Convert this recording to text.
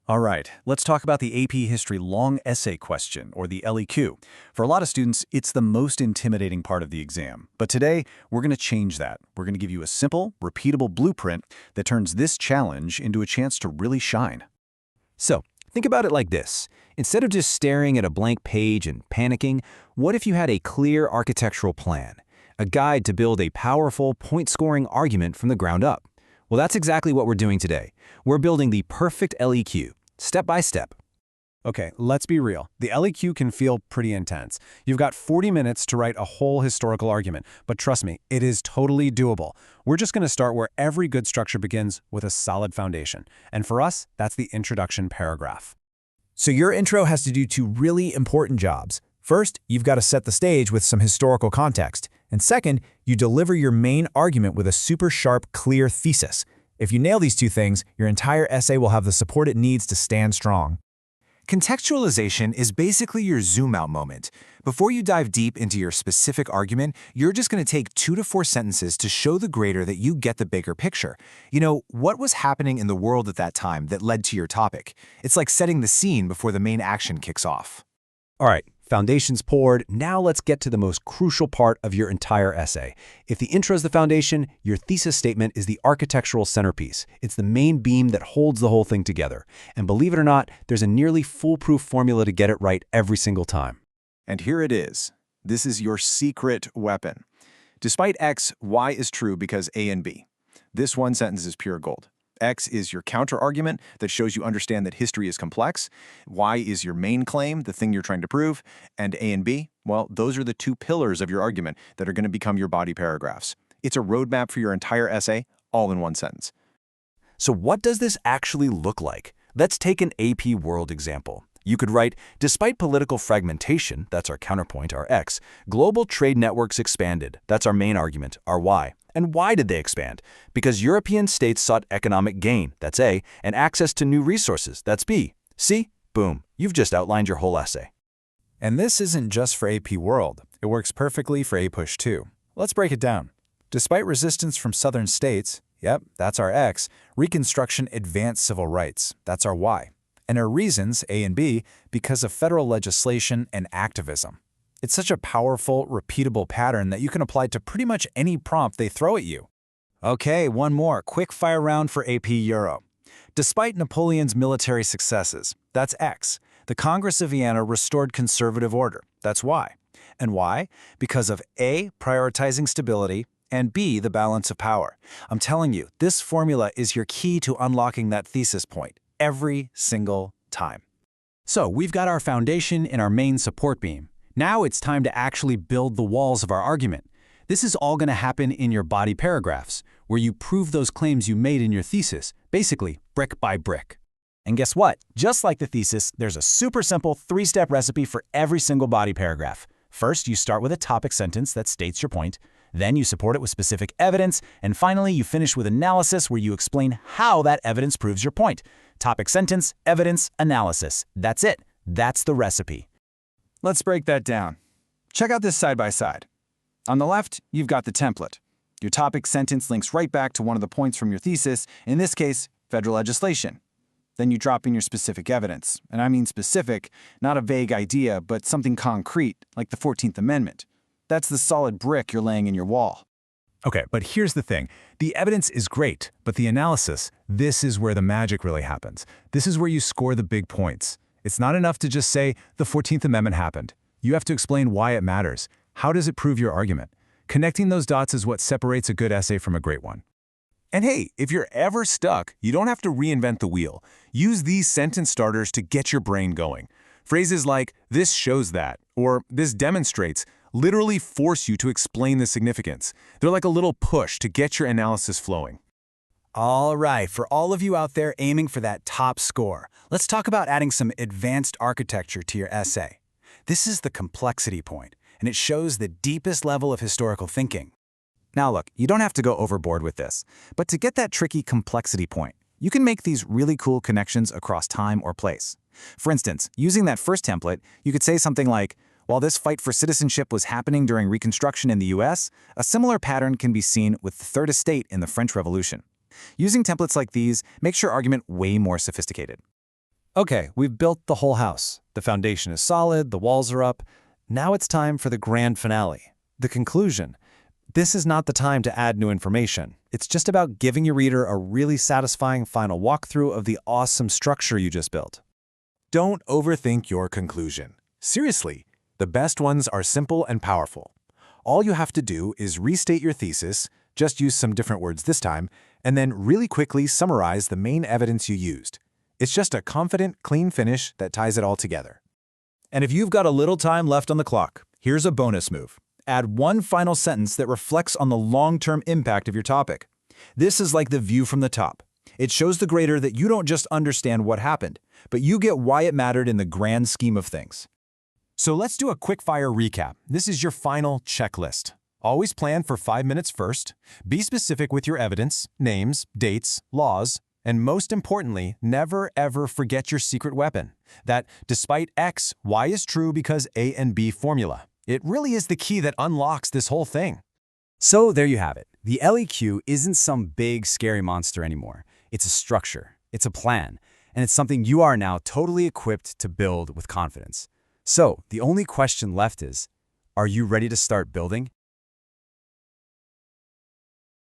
All right, let's talk about the AP History Long Essay Question, or the LEQ. For a lot of students, it's the most intimidating part of the exam. But today, we're going to change that. We're going to give you a simple, repeatable blueprint that turns this challenge into a chance to really shine. So, think about it like this. Instead of just staring at a blank page and panicking, what if you had a clear architectural plan? A guide to build a powerful, point-scoring argument from the ground up. Well, that's exactly what we're doing today. We're building the perfect LEQ, step by step. Okay, let's be real. The LEQ can feel pretty intense. You've got 40 minutes to write a whole historical argument, but trust me, it is totally doable. We're just going to start where every good structure begins, with a solid foundation. And for us, that's the introduction paragraph. So your intro has to do two really important jobs. First, you've got to set the stage with some historical context. And second, you deliver your main argument with a super sharp, clear thesis. If you nail these two things, your entire essay will have the support it needs to stand strong. Contextualization is basically your zoom-out moment. Before you dive deep into your specific argument, you're just going to take 2 to 4 sentences to show the grader that you get the bigger picture. You know, what was happening in the world at that time that led to your topic? It's like setting the scene before the main action kicks off. All right, foundation's poured. Now let's get to the most crucial part of your entire essay. If the intro is the foundation, your thesis statement is the architectural centerpiece. It's the main beam that holds the whole thing together. And believe it or not, there's a nearly foolproof formula to get it right every single time. And here it is. This is your secret weapon. Despite X, Y is true because A and B. This one sentence is pure gold. X is your counter-argument that shows you understand that history is complex. Y is your main claim, the thing you're trying to prove. And A and B, well, those are the 2 pillars of your argument that are going to become your body paragraphs. It's a roadmap for your entire essay, all in one sentence. So what does this actually look like? Let's take an AP World example. You could write, despite political fragmentation, that's our counterpoint, our X, global trade networks expanded. That's our main argument, our Y. And why did they expand? Because European states sought economic gain, that's A, and access to new resources, that's B. See? Boom. You've just outlined your whole essay. And this isn't just for AP World. It works perfectly for APUSH too. Let's break it down. Despite resistance from southern states, yep, that's our X, Reconstruction advanced civil rights, that's our Y. And our reasons, A and B, because of federal legislation and activism. It's such a powerful, repeatable pattern that you can apply to pretty much any prompt they throw at you. Okay, one more quick fire round for AP Euro. Despite Napoleon's military successes, that's X, the Congress of Vienna restored conservative order, that's Y. And why? Because of A, prioritizing stability, and B, the balance of power. I'm telling you, this formula is your key to unlocking that thesis point, every single time. So we've got our foundation and our main support beam. Now it's time to actually build the walls of our argument. This is all going to happen in your body paragraphs, where you prove those claims you made in your thesis, basically brick by brick. And guess what? Just like the thesis, there's a super simple 3-step recipe for every single body paragraph. First, you start with a topic sentence that states your point. Then you support it with specific evidence. And finally, you finish with analysis where you explain how that evidence proves your point. Topic sentence, evidence, analysis. That's it. That's the recipe. Let's break that down. Check out this side-by-side. On the left, you've got the template. Your topic sentence links right back to one of the points from your thesis, in this case, federal legislation. Then you drop in your specific evidence. And I mean specific, not a vague idea, but something concrete, like the 14th Amendment. That's the solid brick you're laying in your wall. Okay, but here's the thing. The evidence is great, but the analysis, this is where the magic really happens. This is where you score the big points. It's not enough to just say the 14th Amendment happened. You have to explain why it matters. How does it prove your argument? Connecting those dots is what separates a good essay from a great one. And hey, if you're ever stuck, you don't have to reinvent the wheel. Use these sentence starters to get your brain going. Phrases like, this shows that, or this demonstrates, literally force you to explain the significance. They're like a little push to get your analysis flowing. All right, for all of you out there aiming for that top score, let's talk about adding some advanced architecture to your essay. This is the complexity point, and it shows the deepest level of historical thinking. Now look, you don't have to go overboard with this, but to get that tricky complexity point, you can make these really cool connections across time or place. For instance, using that first template, you could say something like, while this fight for citizenship was happening during Reconstruction in the US, a similar pattern can be seen with the Third Estate in the French Revolution. Using templates like these makes your argument way more sophisticated. Okay, we've built the whole house. The foundation is solid, the walls are up. Now it's time for the grand finale, the conclusion. This is not the time to add new information. It's just about giving your reader a really satisfying final walkthrough of the awesome structure you just built. Don't overthink your conclusion. Seriously, the best ones are simple and powerful. All you have to do is restate your thesis, just use some different words this time, and then really quickly summarize the main evidence you used. It's just a confident, clean finish that ties it all together. And if you've got a little time left on the clock, here's a bonus move. Add one final sentence that reflects on the long-term impact of your topic. This is like the view from the top. It shows the grader that you don't just understand what happened, but you get why it mattered in the grand scheme of things. So let's do a quick-fire recap. This is your final checklist. Always plan for 5 minutes first. Be specific with your evidence, names, dates, laws, and most importantly, never ever forget your secret weapon. That despite X, Y is true because A and B formula. It really is the key that unlocks this whole thing. So there you have it. The LEQ isn't some big, scary monster anymore. It's a structure, it's a plan, and it's something you are now totally equipped to build with confidence. So the only question left is, are you ready to start building?